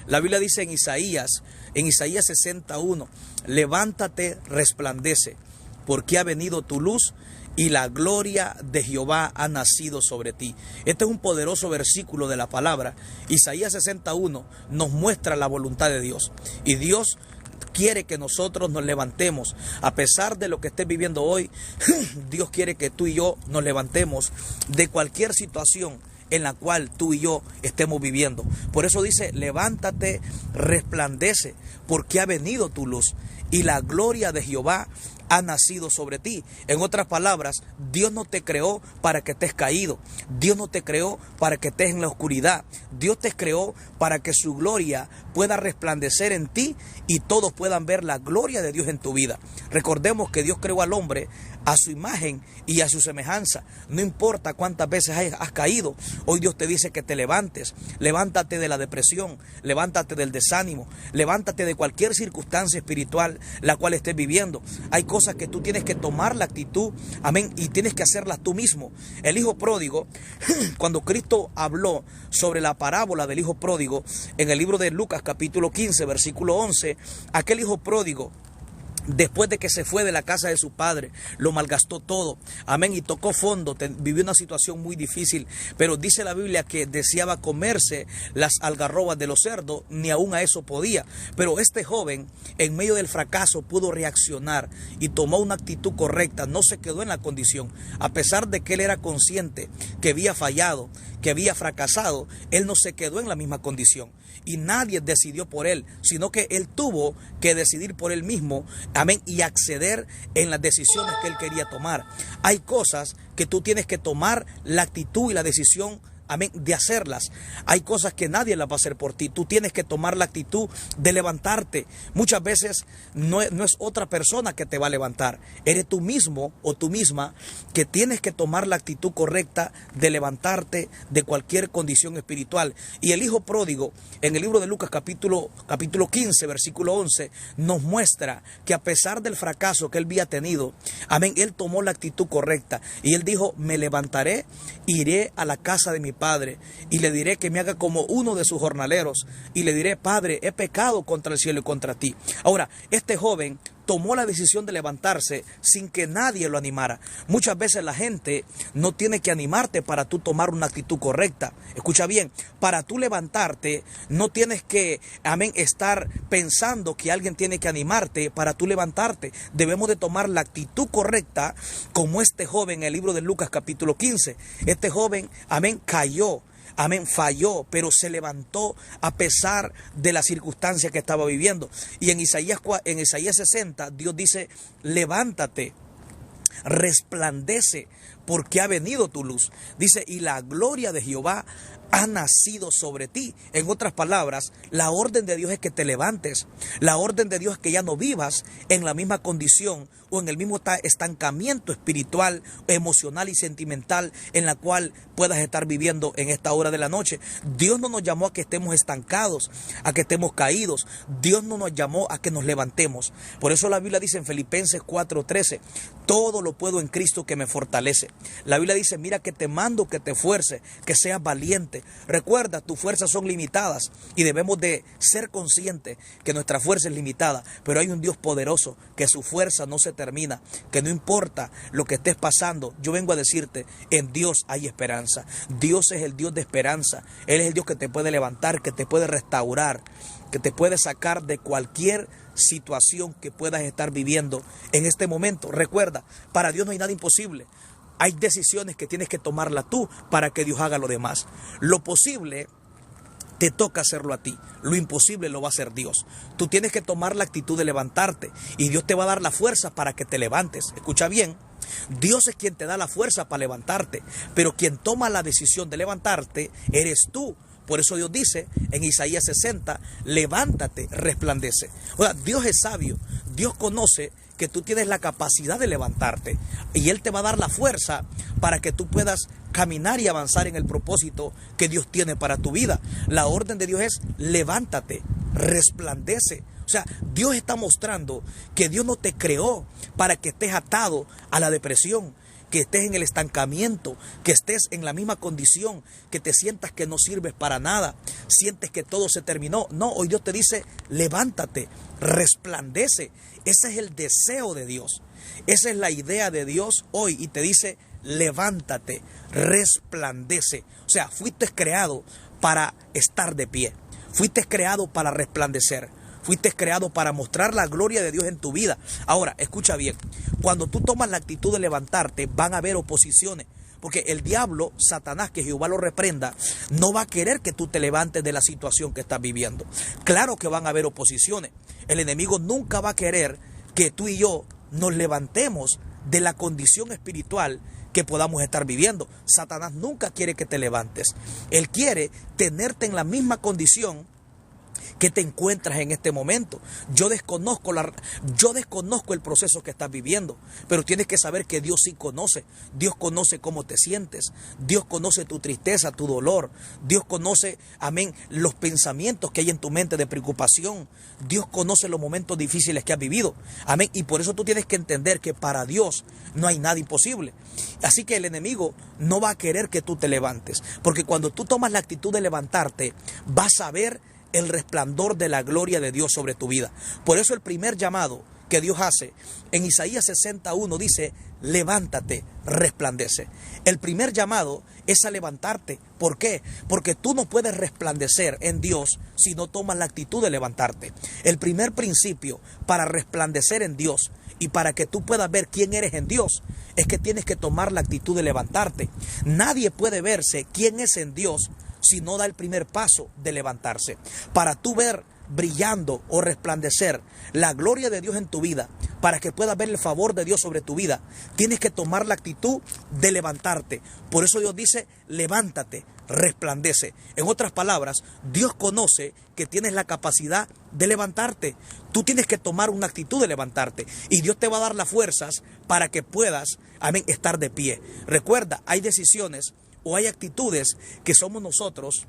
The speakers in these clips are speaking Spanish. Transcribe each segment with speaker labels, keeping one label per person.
Speaker 1: La Biblia dice en Isaías 61, levántate, resplandece, porque ha venido tu luz y la gloria de Jehová ha nacido sobre ti. Este es un poderoso versículo de la palabra. Isaías 61 nos muestra la voluntad de Dios. Y Dios quiere que nosotros nos levantemos. A pesar de lo que estés viviendo hoy, Dios quiere que tú y yo nos levantemos de cualquier situación en la cual tú y yo estemos viviendo. Por eso dice, levántate, resplandece, porque ha venido tu luz y la gloria de Jehová ha nacido sobre ti. En otras palabras, Dios no te creó para que estés caído. Dios no te creó para que estés en la oscuridad. Dios te creó para que su gloria pueda resplandecer en ti y todos puedan ver la gloria de Dios en tu vida. Recordemos que Dios creó al hombre a su imagen y a su semejanza. No importa cuántas veces has caído, hoy Dios te dice que te levantes. Levántate de la depresión, levántate del desánimo, levántate de cualquier circunstancia espiritual la cual estés viviendo. Hay cosas que tú tienes que tomar la actitud, amén, y tienes que hacerlas tú mismo. El hijo pródigo, cuando Cristo habló sobre la parábola del hijo pródigo, en el libro de Lucas capítulo 15, versículo 11, aquel hijo pródigo, después de que se fue de la casa de su padre, lo malgastó todo, amén, y tocó fondo, vivió una situación muy difícil, pero dice la Biblia que deseaba comerse las algarrobas de los cerdos, ni aún a eso podía. Pero este joven, en medio del fracaso, pudo reaccionar y tomó una actitud correcta, no se quedó en la condición. A pesar de que él era consciente que había fallado, que había fracasado, él no se quedó en la misma condición. Y nadie decidió por él, sino que él tuvo que decidir por él mismo, amén, y acceder en las decisiones que él quería tomar. Hay cosas que tú tienes que tomar la actitud y la decisión, amén, de hacerlas. Hay cosas que nadie las va a hacer por ti. Tú tienes que tomar la actitud de levantarte. Muchas veces no es otra persona que te va a levantar. Eres tú mismo o tú misma que tienes que tomar la actitud correcta de levantarte de cualquier condición espiritual. Y el hijo pródigo, en el libro de Lucas capítulo 15, versículo 11, nos muestra que a pesar del fracaso que él había tenido, amén, él tomó la actitud correcta. Y él dijo, me levantaré, iré a la casa de mi padre y le diré que me haga como uno de sus jornaleros y le diré, Padre, he pecado contra el cielo y contra ti. Ahora, este joven tomó la decisión de levantarse sin que nadie lo animara. Muchas veces la gente no tiene que animarte para tú tomar una actitud correcta. Escucha bien, para tú levantarte no tienes que, amén, estar pensando que alguien tiene que animarte para tú levantarte. Debemos de tomar la actitud correcta como este joven en el libro de Lucas capítulo 15. Este joven, amén, cayó. Amén, falló, pero se levantó a pesar de la circunstancia que estaba viviendo. Y en Isaías 60, Dios dice, levántate, resplandece, porque ha venido tu luz. Dice, y la gloria de Jehová ha nacido sobre ti. En otras palabras, la orden de Dios es que te levantes. La orden de Dios es que ya no vivas en la misma condición o en el mismo estancamiento espiritual, emocional y sentimental en la cual puedas estar viviendo en esta hora de la noche. Dios no nos llamó a que estemos estancados, a que estemos caídos. Dios no nos llamó a que nos levantemos. Por eso la Biblia dice en Filipenses 4:13, todo lo puedo en Cristo que me fortalece. La Biblia dice, mira que te mando que te esfuerces, que seas valiente. Recuerda, tus fuerzas son limitadas y debemos de ser conscientes que nuestra fuerza es limitada, pero hay un Dios poderoso que su fuerza no se termina, que no importa lo que estés pasando, yo vengo a decirte, en Dios hay esperanza. Dios es el Dios de esperanza. Él es el Dios que te puede levantar, que te puede restaurar, que te puede sacar de cualquier situación que puedas estar viviendo en este momento. Recuerda, para Dios no hay nada imposible. Hay decisiones que tienes que tomarla tú para que Dios haga lo demás. Lo posible te toca hacerlo a ti. Lo imposible lo va a hacer Dios. Tú tienes que tomar la actitud de levantarte y Dios te va a dar la fuerza para que te levantes. Escucha bien. Dios es quien te da la fuerza para levantarte, pero quien toma la decisión de levantarte eres tú. Por eso Dios dice en Isaías 60, levántate, resplandece. O sea, Dios es sabio. Dios conoce que tú tienes la capacidad de levantarte y Él te va a dar la fuerza para que tú puedas caminar y avanzar en el propósito que Dios tiene para tu vida. La orden de Dios es levántate, resplandece. O sea, Dios está mostrando que Dios no te creó para que estés atado a la depresión, que estés en el estancamiento, que estés en la misma condición, que te sientas que no sirves para nada, sientes que todo se terminó. No, hoy Dios te dice, levántate, resplandece. Ese es el deseo de Dios. Esa es la idea de Dios hoy y te dice, levántate, resplandece. O sea, fuiste creado para estar de pie. Fuiste creado para resplandecer. Fuiste creado para mostrar la gloria de Dios en tu vida. Ahora, escucha bien. Cuando tú tomas la actitud de levantarte, van a haber oposiciones. Porque el diablo, Satanás, que Jehová lo reprenda, no va a querer que tú te levantes de la situación que estás viviendo. Claro que van a haber oposiciones. El enemigo nunca va a querer que tú y yo nos levantemos de la condición espiritual que podamos estar viviendo. Satanás nunca quiere que te levantes. Él quiere tenerte en la misma condición que te encuentras en este momento. Yo desconozco el proceso que estás viviendo, pero tienes que saber que Dios sí conoce. Dios conoce cómo te sientes. Dios conoce tu tristeza, tu dolor. Dios conoce, amén, los pensamientos que hay en tu mente de preocupación. Dios conoce los momentos difíciles que has vivido. Amén. Y por eso tú tienes que entender que para Dios no hay nada imposible. Así que el enemigo no va a querer que tú te levantes, porque cuando tú tomas la actitud de levantarte, vas a ver el resplandor de la gloria de Dios sobre tu vida. Por eso el primer llamado que Dios hace en Isaías 61 dice, levántate, resplandece. El primer llamado es a levantarte. ¿Por qué? Porque tú no puedes resplandecer en Dios si no tomas la actitud de levantarte. El primer principio para resplandecer en Dios y para que tú puedas ver quién eres en Dios es que tienes que tomar la actitud de levantarte. Nadie puede verse quién es en Dios si no da el primer paso de levantarse. Para tú ver brillando o resplandecer la gloria de Dios en tu vida, para que puedas ver el favor de Dios sobre tu vida, tienes que tomar la actitud de levantarte. Por eso Dios dice, levántate, resplandece. En otras palabras, Dios conoce que tienes la capacidad de levantarte. Tú tienes que tomar una actitud de levantarte y Dios te va a dar las fuerzas para que puedas, amén, estar de pie. Recuerda, hay decisiones o hay actitudes que somos nosotros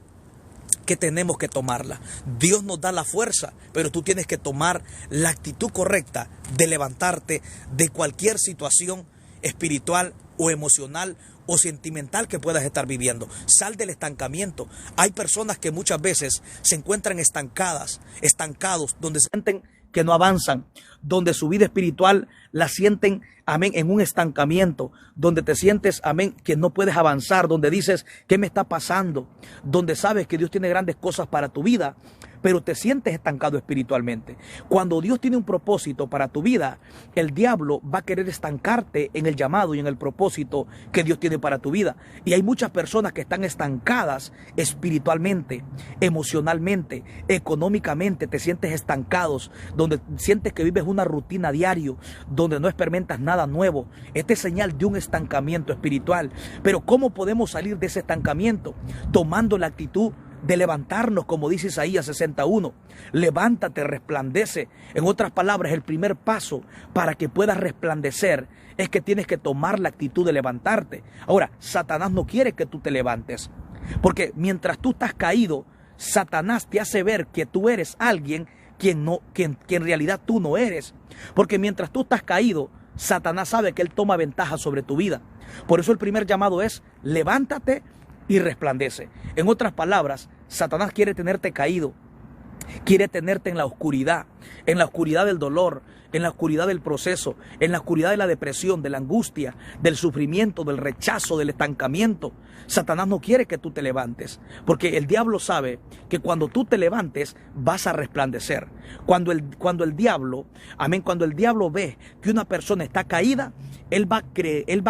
Speaker 1: que tenemos que tomarla. Dios nos da la fuerza, pero tú tienes que tomar la actitud correcta de levantarte de cualquier situación espiritual o emocional o sentimental que puedas estar viviendo. Sal del estancamiento. Hay personas que muchas veces se encuentran estancados, donde sienten que no avanzan, donde su vida espiritual la sienten, amén, en un estancamiento, donde te sientes, amén, que no puedes avanzar, donde dices, ¿qué me está pasando? Donde sabes que Dios tiene grandes cosas para tu vida, pero te sientes estancado espiritualmente. Cuando Dios tiene un propósito para tu vida, el diablo va a querer estancarte en el llamado y en el propósito que Dios tiene para tu vida. Y hay muchas personas que están estancadas espiritualmente, emocionalmente, económicamente, te sientes estancados, donde sientes que vives una rutina diario, donde no experimentas nada nuevo. Esta es señal de un estancamiento espiritual. Pero ¿cómo podemos salir de ese estancamiento? Tomando la actitud de levantarnos, como dice Isaías 61. Levántate, resplandece. En otras palabras, el primer paso para que puedas resplandecer es que tienes que tomar la actitud de levantarte. Ahora, Satanás no quiere que tú te levantes, porque mientras tú estás caído, Satanás te hace ver que tú eres alguien que en realidad tú no eres. Porque mientras tú estás caído, Satanás sabe que él toma ventaja sobre tu vida. Por eso el primer llamado es levántate y resplandece. En otras palabras, Satanás quiere tenerte caído, quiere tenerte en la oscuridad del dolor, en la oscuridad del proceso, en la oscuridad de la depresión, de la angustia, del sufrimiento, del rechazo, del estancamiento. Satanás no quiere que tú te levantes, porque el diablo sabe que cuando tú te levantes vas a resplandecer. Cuando el diablo ve que una persona está caída, él va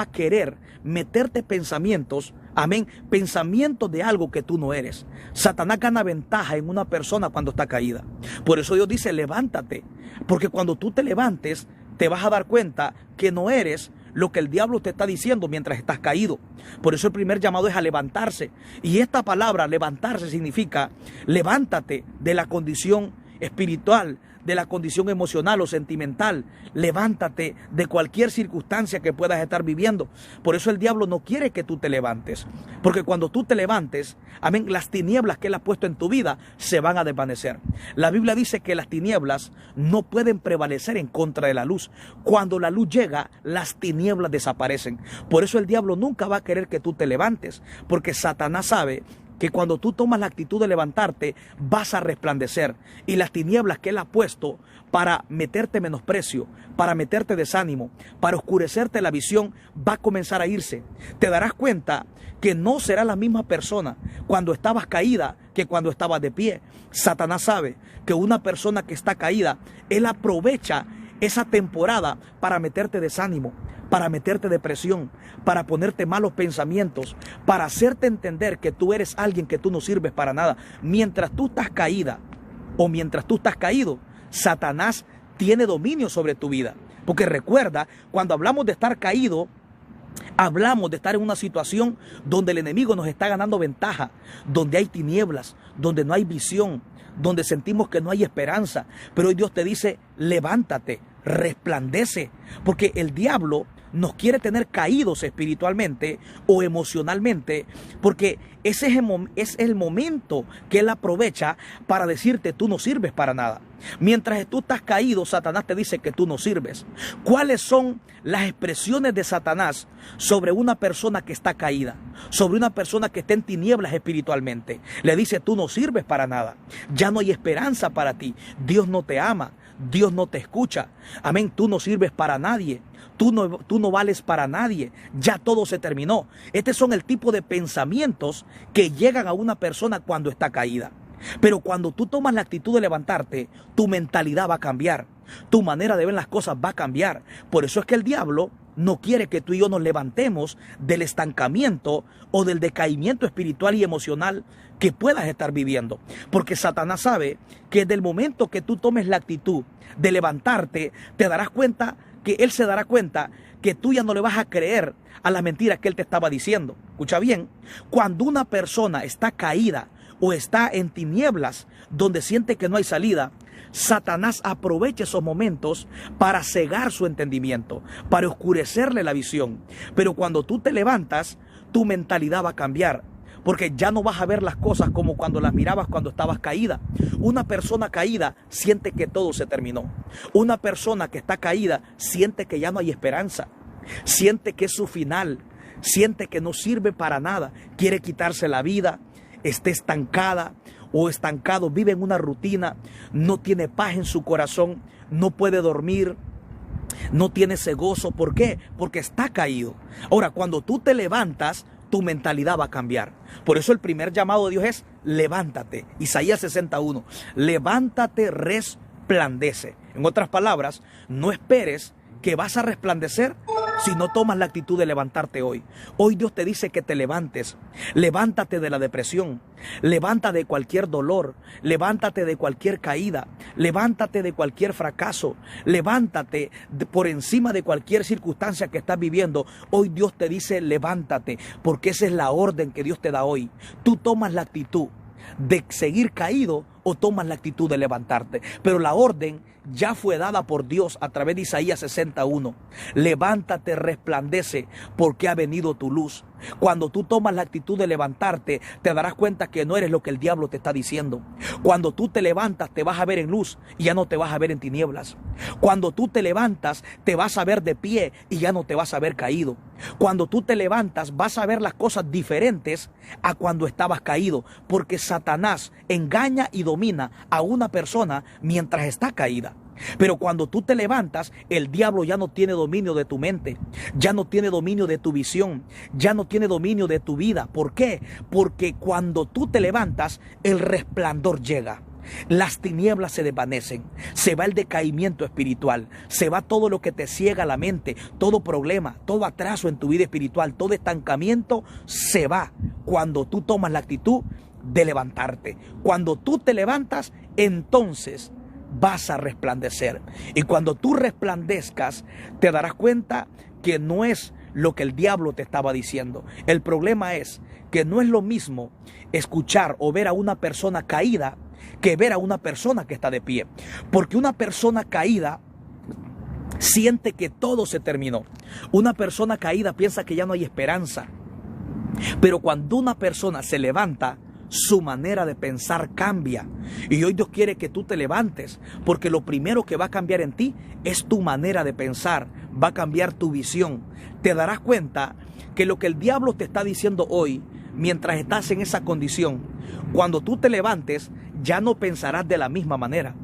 Speaker 1: a querer meterte pensamientos, amén, pensamientos de algo que tú no eres. Satanás gana ventaja en una persona cuando está caída. Por eso Dios dice, levántate, porque cuando tú te levantes, te vas a dar cuenta que no eres lo que el diablo te está diciendo mientras estás caído. Por eso el primer llamado es a levantarse. Y esta palabra, levantarse, significa levántate de la condición espiritual, de la condición emocional o sentimental. Levántate de cualquier circunstancia que puedas estar viviendo. Por eso el diablo no quiere que tú te levantes. Porque cuando tú te levantes, amén, las tinieblas que él ha puesto en tu vida se van a desvanecer. La Biblia dice que las tinieblas no pueden prevalecer en contra de la luz. Cuando la luz llega, las tinieblas desaparecen. Por eso el diablo nunca va a querer que tú te levantes. Porque Satanás sabe que cuando tú tomas la actitud de levantarte, vas a resplandecer. Y las tinieblas que él ha puesto para meterte menosprecio, para meterte desánimo, para oscurecerte la visión, va a comenzar a irse. Te darás cuenta que no será la misma persona cuando estabas caída que cuando estabas de pie. Satanás sabe que una persona que está caída, él aprovecha esa temporada para meterte desánimo, para meterte depresión, para ponerte malos pensamientos, para hacerte entender que tú eres alguien que tú no sirves para nada. Mientras tú estás caída o mientras tú estás caído, Satanás tiene dominio sobre tu vida. Porque recuerda, cuando hablamos de estar caído, hablamos de estar en una situación donde el enemigo nos está ganando ventaja, donde hay tinieblas, donde no hay visión, donde sentimos que no hay esperanza. Pero hoy Dios te dice, levántate, resplandece, porque el diablo nos quiere tener caídos espiritualmente o emocionalmente, porque ese es el momento que él aprovecha para decirte tú no sirves para nada. Mientras tú estás caído, Satanás te dice que tú no sirves. ¿Cuáles son las expresiones de Satanás sobre una persona que está caída? Sobre una persona que está en tinieblas espiritualmente. Le dice tú no sirves para nada. Ya no hay esperanza para ti. Dios no te ama. Dios no te escucha. Amén. Tú no sirves para nadie. Tú no vales para nadie. Ya todo se terminó. Estos son el tipo de pensamientos que llegan a una persona cuando está caída. Pero cuando tú tomas la actitud de levantarte, tu mentalidad va a cambiar. Tu manera de ver las cosas va a cambiar. Por eso es que el diablo no quiere que tú y yo nos levantemos del estancamiento o del decaimiento espiritual y emocional que puedas estar viviendo. Porque Satanás sabe que desde el momento que tú tomes la actitud de levantarte, te darás cuenta que él se dará cuenta que tú ya no le vas a creer a las mentiras que él te estaba diciendo. Escucha bien, cuando una persona está caída o está en tinieblas donde siente que no hay salida, Satanás aprovecha esos momentos para cegar su entendimiento, para oscurecerle la visión. Pero cuando tú te levantas, tu mentalidad va a cambiar. Porque ya no vas a ver las cosas como cuando las mirabas cuando estabas caída. Una persona caída siente que todo se terminó. Una persona que está caída siente que ya no hay esperanza. Siente que es su final. Siente que no sirve para nada. Quiere quitarse la vida. Está estancada o estancado. Vive en una rutina. No tiene paz en su corazón. No puede dormir. No tiene ese gozo. ¿Por qué? Porque está caído. Ahora, cuando tú te levantas, tu mentalidad va a cambiar. Por eso el primer llamado de Dios es levántate. Isaías 61. Levántate, resplandece. En otras palabras, no esperes que vas a resplandecer si no tomas la actitud de levantarte hoy. Hoy Dios te dice que te levantes. Levántate de la depresión. Levántate de cualquier dolor. Levántate de cualquier caída. Levántate de cualquier fracaso. Levántate por encima de cualquier circunstancia que estás viviendo. Hoy Dios te dice levántate, porque esa es la orden que Dios te da hoy. Tú tomas la actitud de seguir caído o tomas la actitud de levantarte. Pero la orden ya fue dada por Dios a través de Isaías 61. Levántate, resplandece, porque ha venido tu luz. Cuando tú tomas la actitud de levantarte, te darás cuenta que no eres lo que el diablo te está diciendo. Cuando tú te levantas, te vas a ver en luz y ya no te vas a ver en tinieblas. Cuando tú te levantas, te vas a ver de pie y ya no te vas a ver caído. Cuando tú te levantas, vas a ver las cosas diferentes a cuando estabas caído, porque Satanás engaña y domina a una persona mientras está caída. Pero cuando tú te levantas, el diablo ya no tiene dominio de tu mente, ya no tiene dominio de tu visión, ya no tiene dominio de tu vida. ¿Por qué? Porque cuando tú te levantas, el resplandor llega. Las tinieblas se desvanecen, se va el decaimiento espiritual, se va todo lo que te ciega la mente, todo problema, todo atraso en tu vida espiritual, todo estancamiento se va cuando tú tomas la actitud de levantarte. Cuando tú te levantas, entonces vas a resplandecer. Y cuando tú resplandezcas, te darás cuenta que no es lo que el diablo te estaba diciendo. El problema es que no es lo mismo escuchar o ver a una persona caída que ver a una persona que está de pie. Porque una persona caída siente que todo se terminó. Una persona caída piensa que ya no hay esperanza. Pero cuando una persona se levanta, su manera de pensar cambia. Y hoy Dios quiere que tú te levantes, porque lo primero que va a cambiar en ti es tu manera de pensar. Va a cambiar tu visión. Te darás cuenta que lo que el diablo te está diciendo hoy, mientras estás en esa condición, cuando tú te levantes, ya no pensarás de la misma manera.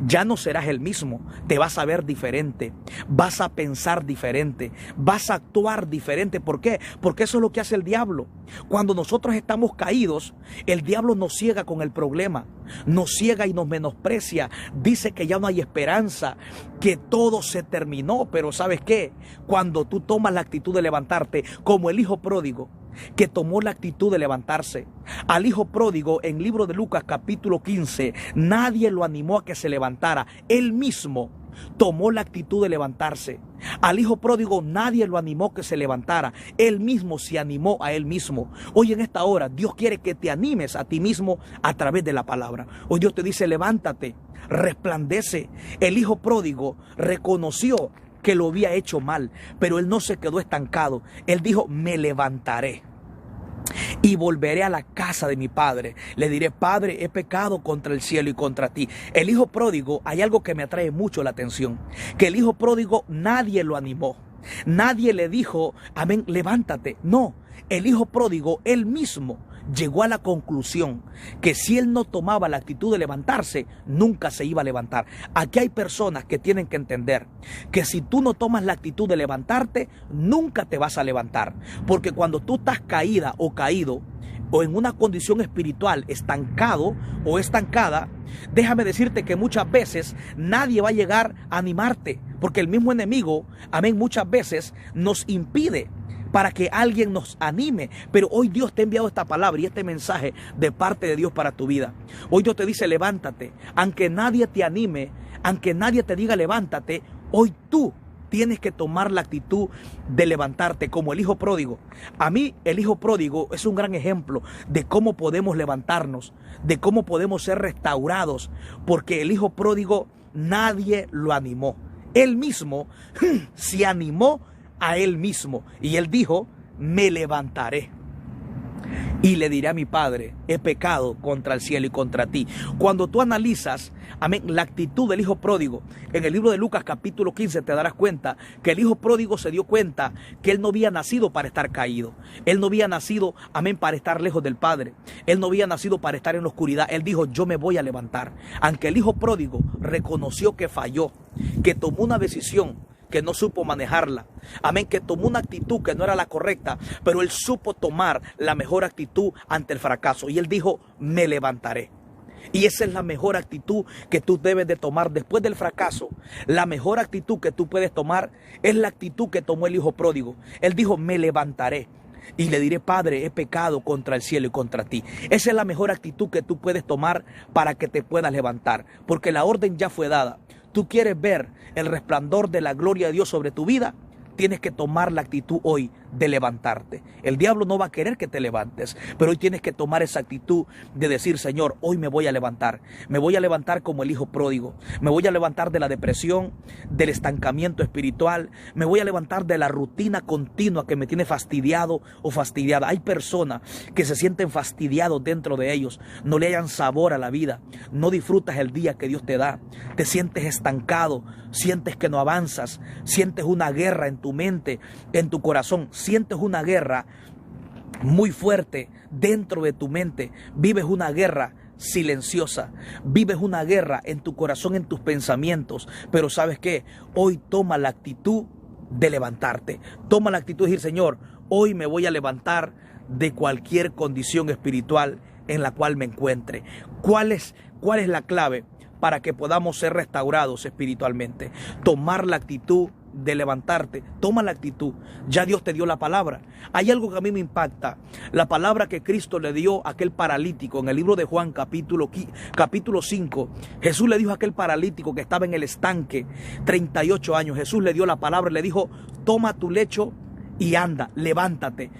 Speaker 1: Ya no serás el mismo. Te vas a ver diferente. Vas a pensar diferente. Vas a actuar diferente. ¿Por qué? Porque eso es lo que hace el diablo. Cuando nosotros estamos caídos, el diablo nos ciega con el problema. Nos ciega y nos menosprecia. Dice que ya no hay esperanza, que todo se terminó. Pero ¿sabes qué? Cuando tú tomas la actitud de levantarte, como el hijo pródigo, que tomó la actitud de levantarse. Al hijo pródigo, en el libro de Lucas capítulo 15, nadie lo animó a que se levantara. Él mismo tomó la actitud de levantarse. Al hijo pródigo nadie lo animó a que se levantara. Él mismo se animó a él mismo. Hoy en esta hora Dios quiere que te animes a ti mismo a través de la palabra. Hoy Dios te dice: levántate, resplandece. El hijo pródigo reconoció que lo había hecho mal, pero él no se quedó estancado. Él dijo: me levantaré y volveré a la casa de mi padre. Le diré: Padre, he pecado contra el cielo y contra ti. El hijo pródigo, hay algo que me atrae mucho la atención, que el hijo pródigo nadie lo animó, nadie le dijo: amén, levántate. No, el hijo pródigo, él mismo llegó a la conclusión que si él no tomaba la actitud de levantarse, nunca se iba a levantar. Aquí hay personas que tienen que entender que si tú no tomas la actitud de levantarte, nunca te vas a levantar. Porque cuando tú estás caída o caído, o en una condición espiritual estancado o estancada, déjame decirte que muchas veces nadie va a llegar a animarte, porque el mismo enemigo, amén, muchas veces nos impide para que alguien nos anime. Pero hoy Dios te ha enviado esta palabra y este mensaje de parte de Dios para tu vida. Hoy Dios te dice: levántate. Aunque nadie te anime, aunque nadie te diga levántate, hoy tú tienes que tomar la actitud de levantarte, como el hijo pródigo. A mí el hijo pródigo es un gran ejemplo de cómo podemos levantarnos, de cómo podemos ser restaurados, porque el hijo pródigo nadie lo animó. Él mismo se animó a él mismo, y él dijo: me levantaré y le diré a mi padre: he pecado contra el cielo y contra ti. Cuando tú analizas, amén, la actitud del hijo pródigo, en el libro de Lucas capítulo 15 te darás cuenta que el hijo pródigo se dio cuenta que él no había nacido para estar caído. Él no había nacido, amén, para estar lejos del padre. Él no había nacido para estar en la oscuridad. Él dijo: yo me voy a levantar. Aunque el hijo pródigo reconoció que falló, que tomó una decisión que no supo manejarla, amén, que tomó una actitud que no era la correcta, pero él supo tomar la mejor actitud ante el fracaso, y él dijo: me levantaré. Y esa es la mejor actitud que tú debes de tomar después del fracaso. La mejor actitud que tú puedes tomar es la actitud que tomó el hijo pródigo. Él dijo: me levantaré y le diré: Padre, he pecado contra el cielo y contra ti. Esa es la mejor actitud que tú puedes tomar para que te puedas levantar, porque la orden ya fue dada. Tú quieres ver el resplandor de la gloria de Dios sobre tu vida, tienes que tomar la actitud hoy de levantarte. El diablo no va a querer que te levantes, pero hoy tienes que tomar esa actitud de decir: Señor, hoy me voy a levantar. Me voy a levantar como el hijo pródigo. Me voy a levantar de la depresión, del estancamiento espiritual. Me voy a levantar de la rutina continua que me tiene fastidiado o fastidiada. Hay personas que se sienten fastidiados dentro de ellos. No le hallan sabor a la vida. No disfrutas el día que Dios te da. Te sientes estancado. Sientes que no avanzas. Sientes una guerra en tu mente, en tu corazón. Sientes una guerra muy fuerte dentro de tu mente. Vives una guerra silenciosa. Vives una guerra en tu corazón, en tus pensamientos. Pero ¿sabes qué? Hoy toma la actitud de levantarte. Toma la actitud de decir: Señor, hoy me voy a levantar de cualquier condición espiritual en la cual me encuentre. ¿Cuál es la clave para que podamos ser restaurados espiritualmente? Tomar la actitud de levantarte. Toma la actitud. Ya Dios te dio la palabra. Hay algo que a mí me impacta. La palabra que Cristo le dio a aquel paralítico en el libro de Juan capítulo 5. Jesús le dijo a aquel paralítico que estaba en el estanque 38 años. Jesús le dio la palabra y le dijo: toma tu lecho y anda, levántate.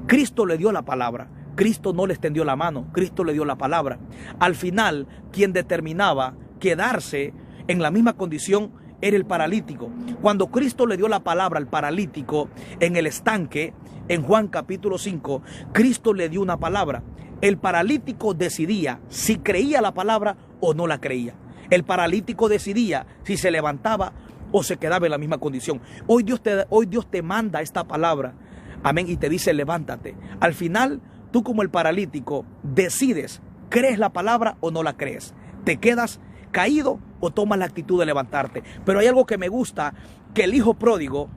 Speaker 1: Cristo le dio la palabra, Cristo no le extendió la mano, Cristo le dio la palabra. Al final, quien determinaba quedarse en la misma condición era el paralítico. Cuando Cristo le dio la palabra al paralítico en el estanque, en Juan capítulo 5, Cristo le dio una palabra. El paralítico decidía si creía la palabra o no la creía. El paralítico decidía si se levantaba o se quedaba en la misma condición. Hoy Dios te manda esta palabra, amén, y te dice levántate. Al final, tú como el paralítico decides, ¿crees la palabra o no la crees? ¿Te quedas caído o tomas la actitud de levantarte? Pero hay algo que me gusta, que el hijo pródigo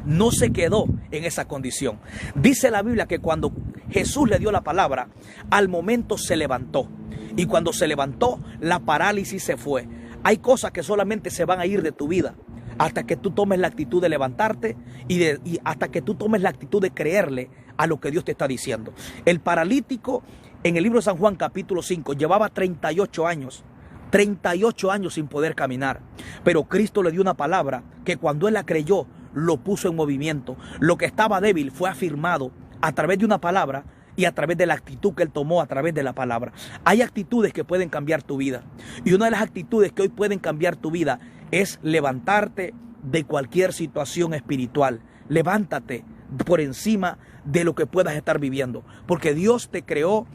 Speaker 1: no se quedó en esa condición. Dice la Biblia que cuando Jesús le dio la palabra, al momento se levantó. Y cuando se levantó, la parálisis se fue. Hay cosas que solamente se van a ir de tu vida hasta que tú tomes la actitud de levantarte y hasta que tú tomes la actitud de creerle a lo que Dios te está diciendo. El paralítico en el libro de San Juan capítulo 5 llevaba 38 años. 38 años sin poder caminar. Pero Cristo le dio una palabra que cuando él la creyó, lo puso en movimiento. Lo que estaba débil fue afirmado a través de una palabra y a través de la actitud que él tomó a través de la palabra. Hay actitudes que pueden cambiar tu vida. Y una de las actitudes que hoy pueden cambiar tu vida es levantarte de cualquier situación espiritual. Levántate por encima de lo que puedas estar viviendo. Porque Dios te creó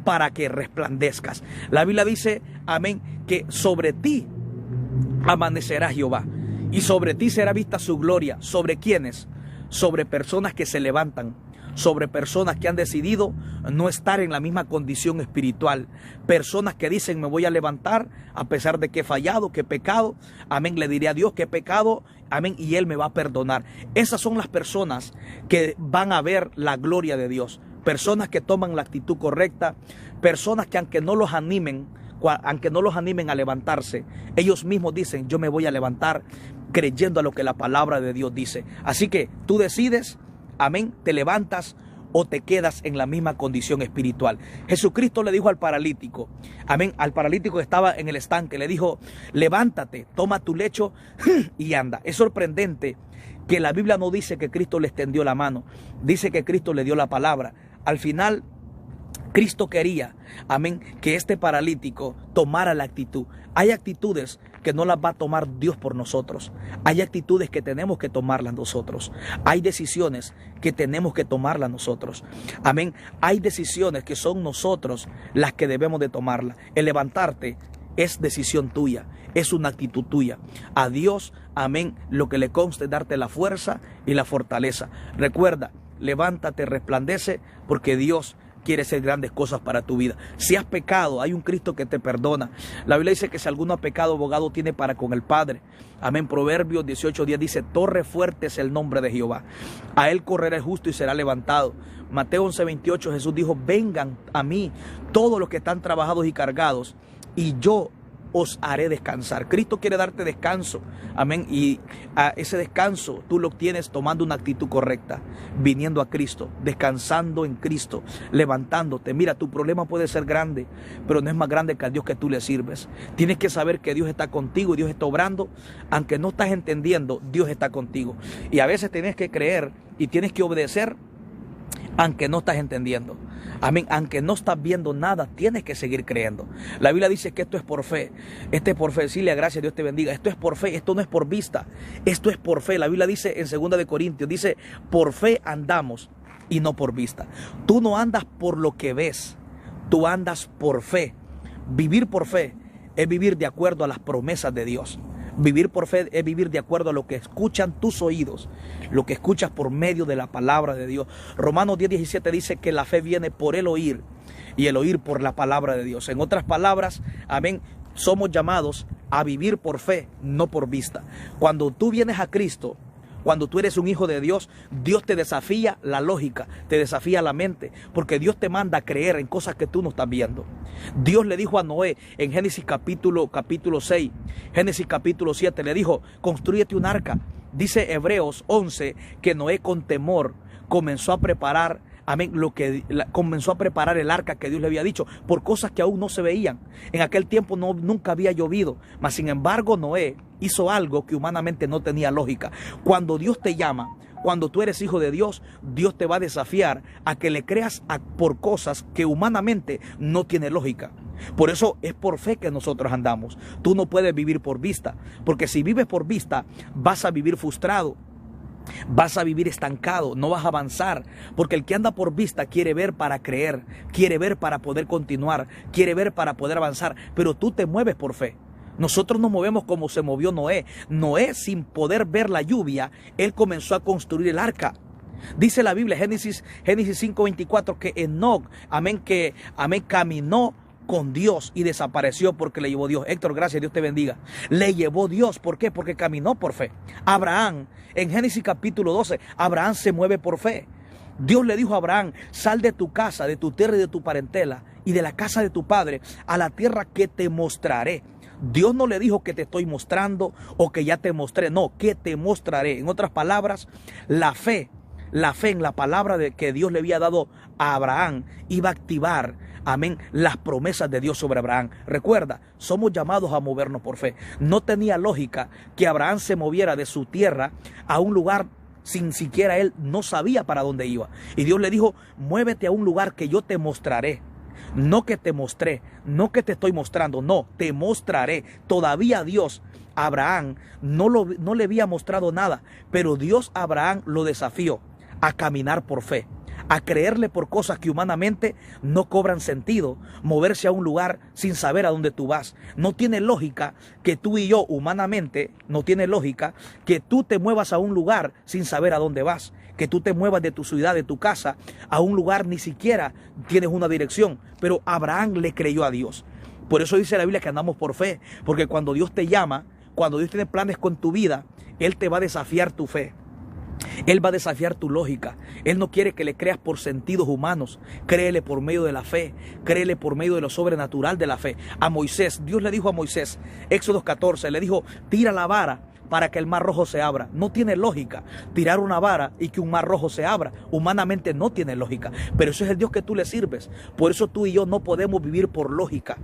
Speaker 1: para que resplandezcas. La Biblia dice, amén, que sobre ti amanecerá Jehová y sobre ti será vista su gloria. ¿Sobre quiénes? Sobre personas que se levantan, sobre personas que han decidido no estar en la misma condición espiritual, personas que dicen me voy a levantar a pesar de que he fallado, que he pecado, amén, le diré a Dios que he pecado, amén, y Él me va a perdonar. Esas son las personas que van a ver la gloria de Dios. Personas que toman la actitud correcta, personas que aunque no los animen a levantarse, ellos mismos dicen, yo me voy a levantar creyendo a lo que la palabra de Dios dice. Así que tú decides, amén, te levantas o te quedas en la misma condición espiritual. Jesucristo le dijo al paralítico, amén, al paralítico que estaba en el estanque, le dijo, levántate, toma tu lecho y anda. Es sorprendente que la Biblia no dice que Cristo le extendió la mano, dice que Cristo le dio la palabra. Al final, Cristo quería, amén, que este paralítico tomara la actitud. Hay actitudes que no las va a tomar Dios por nosotros. Hay actitudes que tenemos que tomarlas nosotros. Hay decisiones que tenemos que tomarlas nosotros. Amén. Hay decisiones que son nosotros las que debemos de tomarlas. El levantarte es decisión tuya, es una actitud tuya. A Dios, amén, lo que le consta es darte la fuerza y la fortaleza. Recuerda, levántate, resplandece, porque Dios quiere hacer grandes cosas para tu vida. Si has pecado, hay un Cristo que te perdona. La Biblia dice que si alguno ha pecado, abogado tiene para con el Padre. Amén. Proverbios 18:10 dice, torre fuerte es el nombre de Jehová. A él correrá el justo y será levantado. Mateo 11:28, Jesús dijo, vengan a mí todos los que están trabajados y cargados, y yo os haré descansar. Cristo quiere darte descanso, amén, y a ese descanso tú lo tienes tomando una actitud correcta, viniendo a Cristo, descansando en Cristo, levantándote. Mira, tu problema puede ser grande, pero no es más grande que al Dios que tú le sirves. Tienes que saber que Dios está contigo y Dios está obrando, aunque no estás entendiendo, Dios está contigo. Y a veces tienes que creer y tienes que obedecer, aunque no estás entendiendo. Amén. Aunque no estás viendo nada, tienes que seguir creyendo. La Biblia dice que esto es por fe. Esto es por fe. Decirle gracias, Dios te bendiga. Esto es por fe. Esto no es por vista. Esto es por fe. La Biblia dice en 2 de Corintios, dice, por fe andamos y no por vista. Tú no andas por lo que ves. Tú andas por fe. Vivir por fe es vivir de acuerdo a las promesas de Dios. Vivir por fe es vivir de acuerdo a lo que escuchan tus oídos, lo que escuchas por medio de la palabra de Dios. Romanos 10:17 dice que la fe viene por el oír y el oír por la palabra de Dios. En otras palabras, amén, somos llamados a vivir por fe, no por vista. Cuando tú vienes a Cristo, cuando tú eres un hijo de Dios, Dios te desafía la lógica, te desafía la mente, porque Dios te manda a creer en cosas que tú no estás viendo. Dios le dijo a Noé en Génesis capítulo 6, Génesis capítulo 7, le dijo, constrúyete un arca. Dice Hebreos 11 que Noé con temor comenzó a preparar, amén, comenzó a preparar el arca que Dios le había dicho, por cosas que aún no se veían. En aquel tiempo nunca había llovido, mas sin embargo Noé hizo algo que humanamente no tenía lógica. Cuando Dios te llama, cuando tú eres hijo de Dios, Dios te va a desafiar a que le creas por cosas que humanamente no tiene lógica. Por eso es por fe que nosotros andamos. Tú no puedes vivir por vista, porque si vives por vista, vas a vivir frustrado. Vas a vivir estancado, no vas a avanzar, porque el que anda por vista quiere ver para creer, quiere ver para poder continuar, quiere ver para poder avanzar, pero tú te mueves por fe. Nosotros nos movemos como se movió Noé. Noé, sin poder ver la lluvia, él comenzó a construir el arca. Dice la Biblia, Génesis 5:24, que Enoc, caminó con Dios y desapareció porque le llevó Dios. Héctor, gracias, Dios te bendiga. Le llevó Dios, ¿por qué? Porque caminó por fe. Abraham, en Génesis capítulo 12, Abraham se mueve por fe. Dios le dijo a Abraham, sal de tu casa, de tu tierra y de tu parentela y de la casa de tu padre a la tierra que te mostraré. Dios no le dijo que te estoy mostrando o que ya te mostré, no, que te mostraré. En otras palabras, la fe en la palabra que Dios le había dado a Abraham iba a activar, amén, las promesas de Dios sobre Abraham. Recuerda, somos llamados a movernos por fe. No tenía lógica que Abraham se moviera de su tierra a un lugar sin siquiera él no sabía para dónde iba. Y Dios le dijo, muévete a un lugar que yo te mostraré. No que te mostré, no que te estoy mostrando, no, te mostraré. Todavía Dios a Abraham no le había mostrado nada, pero Dios a Abraham lo desafió a caminar por fe, a creerle por cosas que humanamente no cobran sentido. Moverse a un lugar sin saber a dónde tú vas. No tiene lógica que tú y yo humanamente, no tiene lógica que tú te muevas a un lugar sin saber a dónde vas. Que tú te muevas de tu ciudad, de tu casa, a un lugar ni siquiera tienes una dirección. Pero Abraham le creyó a Dios. Por eso dice la Biblia que andamos por fe. Porque cuando Dios te llama, cuando Dios tiene planes con tu vida, Él te va a desafiar tu fe. Él va a desafiar tu lógica. Él no quiere que le creas por sentidos humanos. Créele por medio de la fe. Créele por medio de lo sobrenatural de la fe. A Moisés, Dios le dijo a Moisés, Éxodo 14, le dijo, tira la vara para que el mar rojo se abra. No tiene lógica tirar una vara y que un mar rojo se abra. Humanamente no tiene lógica. Pero eso es el Dios que tú le sirves. Por eso tú y yo no podemos vivir por lógica.